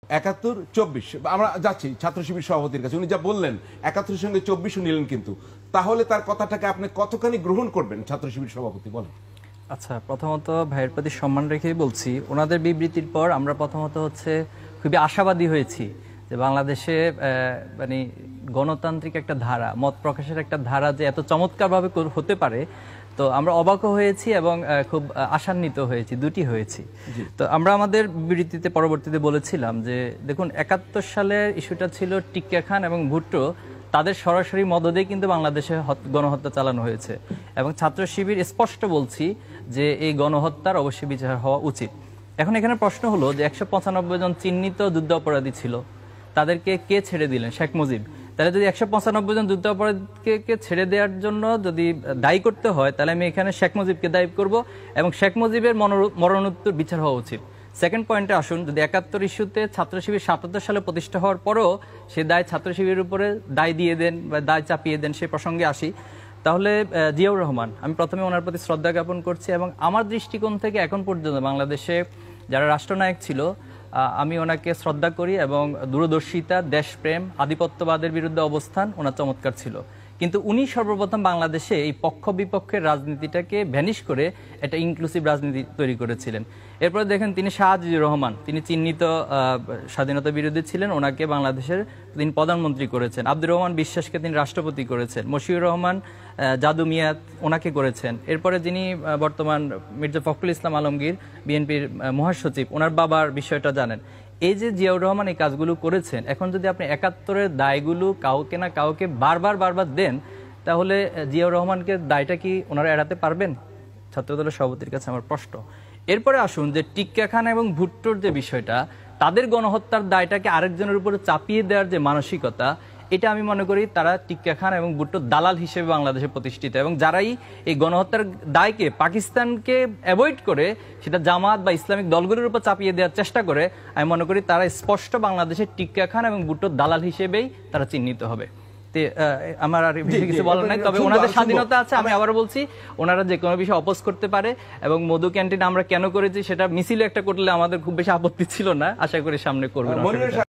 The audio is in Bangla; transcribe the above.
৭১-২৪ আমরা যাচ্ছি ছাত্র শিবির সভাপতির কাছে। উনি যা বললেন ৭১-এর সঙ্গে ২৪ও নিলেন, কিন্তু তাহলে তার কথাটাকে আপনি কতখানি গ্রহণ করবেন ছাত্র শিবির সভাপতি বলেন? আচ্ছা, প্রথমত ভাইয়ের প্রতি সম্মান রেখেই বলছি, ওনাদের বিবৃতির পর আমরা প্রথমত খুবই আশাবাদী হয়েছি যে বাংলাদেশে মানে গণতান্ত্রিক একটা ধারা, মত প্রকাশের একটা ধারা যে এত চমৎকারভাবে হতে পারে, তো আমরা অবাকও হয়েছি এবং খুব আশান্বিত হয়েছি, দুটি হয়েছি। তো আমরা আমাদের বিবৃতিতে পরবর্তীতে বলেছিলাম যে দেখুন, ৭১ সালের ইস্যুটা ছিল টিক্কা খান এবং ভুট্টো, তাদের সরাসরি মদদেই কিন্তু বাংলাদেশে গণহত্যা চালানো হয়েছে এবং ছাত্র শিবির স্পষ্ট বলছি যে এই গণহত্যার অবশ্যই বিচার হওয়া উচিত। এখন এখানে প্রশ্ন হলো যে ১৯৫ জন চিহ্নিত যুদ্ধ অপরাধী ছিল, তাদেরকে কে ছেড়ে দিলেন? শেখ মুজিব। তাহলে যদি ১৯৫ জন যুদ্ধ অপরাধীকে ছেড়ে দেওয়ার জন্য যদি দায়ী করতে হয়, তাহলে আমি এখানে শেখ মুজিবকে দায়ী করব এবং শেখ মুজিবের মরণোত্তর বিচার হওয়া উচিত। সেকেন্ড পয়েন্টে আসুন, যদি ৭১ ইস্যুতে ছাত্র শিবির ৭৭ সালে প্রতিষ্ঠা হওয়ার পরও সে দায় ছাত্র শিবিরের উপরে দায় দিয়ে দেন বা দায় চাপিয়ে দেন, সে প্রসঙ্গে আসি, তাহলে জিয়াউর রহমান, আমি প্রথমে ওনার প্রতি শ্রদ্ধা জ্ঞাপন করছি এবং আমার দৃষ্টিকোণ থেকে এখন পর্যন্ত বাংলাদেশে যারা রাষ্ট্রনায়ক ছিল আমি ওনাকে শ্রদ্ধা করি এবং দূরদর্শিতা, দেশপ্রেম, আধিপত্যবাদের বিরুদ্ধে অবস্থান ওনার চমৎকার ছিল। কিন্তু উনি সর্বপ্রথম বাংলাদেশে এই পক্ষ বিপক্ষের রাজনীতিটাকে ভ্যানিশ করে একটা ইনক্লুসিভ রাজনীতি তৈরি করেছিলেন। এরপরে দেখেন তিনি শাহ আজিজুর রহমান, তিনি চিহ্নিত স্বাধীনতা বিরোধী ছিলেন, ওনাকে বাংলাদেশের তিনি প্রধানমন্ত্রী করেছেন। আব্দুর রহমান বিশ্বাসকে তিনি রাষ্ট্রপতি করেছেন। মশিউর রহমান জাদু মিয়াত ওনাকে করেছেন। এরপরে যিনি বর্তমান মির্জা ফখরুল ইসলাম আলমগীর, বিএনপির মহাসচিব, ওনার বাবার বিষয়টা জানেন। এই যে জিয়াউর রহমান এই কাজগুলো করেছেন, এখন যদি আপনি ৭১-এর দায়গুলো কাউকে না কাউকে বারবার দেন, তাহলে জিয়াউর রহমানকে দায়টা কি ওনারা এড়াতে পারবেন? ছাত্রদলের সভাপতির কাছে আমার প্রশ্ন। এরপরে আসুন যে টিক্কা খান এবং ভুট্টোর যে বিষয়টা, তাদের গণহত্যার দায়টাকে আরেকজনের উপরে চাপিয়ে দেওয়ার যে মানসিকতা, এটা আমি মনে করি তারা টিক্কা খান এবং ভুট্টো দালাল হিসেবে বাংলাদেশে প্রতিষ্ঠিত, এবং যারাই এই গণহত্যার দায়কে পাকিস্তানকে অ্যাভয়েড করে সেটা জামাত বা ইসলামিক দলগুলোর উপর চাপিয়ে দেওয়ার চেষ্টা করে, আমি মনে করি তারা স্পষ্ট বাংলাদেশে টিক্কা খান এবং ভুট্টো দালাল হিসেবেই তারা চিহ্নিত হবে। আমার আর কিছু বলার নাই, তবে ওনাদের স্বাধীনতা আছে। আমি আবার বলছি, ওনারা যে কোনো বিষয় অপোজ করতে পারে এবং মধু ক্যান্টিন আমরা কেন করেছি সেটা মিছিল একটা করলে আমাদের খুব বেশি আপত্তি ছিল না, আশা করি সামনে করবেন।